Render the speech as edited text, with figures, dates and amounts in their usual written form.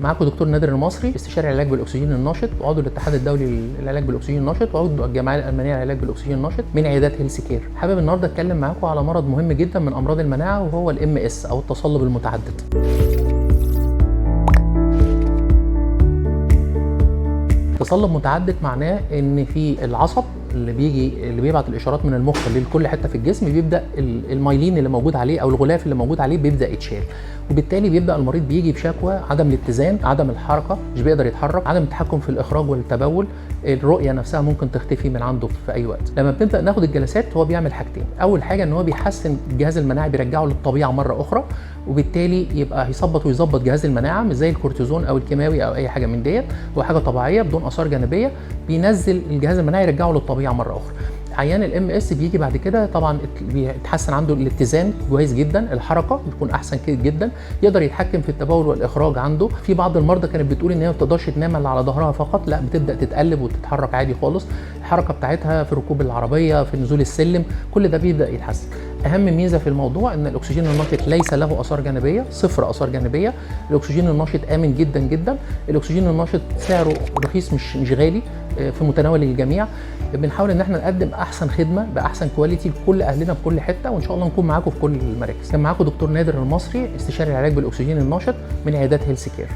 معاكم دكتور نادر المصري، استشاري العلاج بالاكسجين النشط وعضو الاتحاد الدولي للعلاج بالاكسجين النشط وعضو الجمعيه الالمانيه للعلاج بالاكسجين النشط من عيادات هيلث كير. حابب النهارده اتكلم معاكم على مرض مهم جدا من امراض المناعه وهو الام اس او التصلب المتعدد. تصلب متعدد معناه ان في العصب اللي بيبعت الاشارات من المخ لكل حته في الجسم بيبدا المايلين اللي موجود عليه او الغلاف اللي موجود عليه بيبدا يتشال، وبالتالي بيبدا المريض بيجي بشكوى عدم الاتزان، عدم الحركه، مش بيقدر يتحرك، عدم التحكم في الاخراج والتبول، الرؤيه نفسها ممكن تختفي من عنده في اي وقت. لما بنبدا ناخد الجلسات هو بيعمل حاجتين، اول حاجه ان هو بيحسن الجهاز المناعي، بيرجعه للطبيعه مره اخرى، وبالتالي يبقى هيظبط ويظبط جهاز المناعه مش زي الكورتيزون او الكيماوي او اي حاجه من ديت، هو حاجه طبيعيه بدون اثار جانبيه بينزل الجهاز المناعي يرجعه للطبيعه مره اخرى. عيان الام اس بيجي بعد كده طبعا بيتحسن عنده الاتزان كويس جدا، الحركه بتكون احسن جدا، يقدر يتحكم في التبول والاخراج عنده. في بعض المرضى كانت بتقول ان هي ما بتقدرش تنام الا على ظهرها فقط، لا بتبدا تتقلب وتتحرك عادي خالص، الحركه بتاعتها في ركوب العربيه، في نزول السلم، كل ده بيبدا يتحسن. اهم ميزه في الموضوع ان الاكسجين النشط ليس له اثار جانبيه، صفر اثار جانبيه. الاكسجين النشط امن جدا جدا، الاكسجين النشط سعره رخيص مش غالي، في متناول الجميع. بنحاول ان احنا نقدم احسن خدمه باحسن كواليتي لكل اهلنا في كل حته، وان شاء الله نكون معاكم في كل المراكز. كان معاكم دكتور نادر المصري، استشاري العلاج بالاكسجين النشط من عيادات هيلث كير.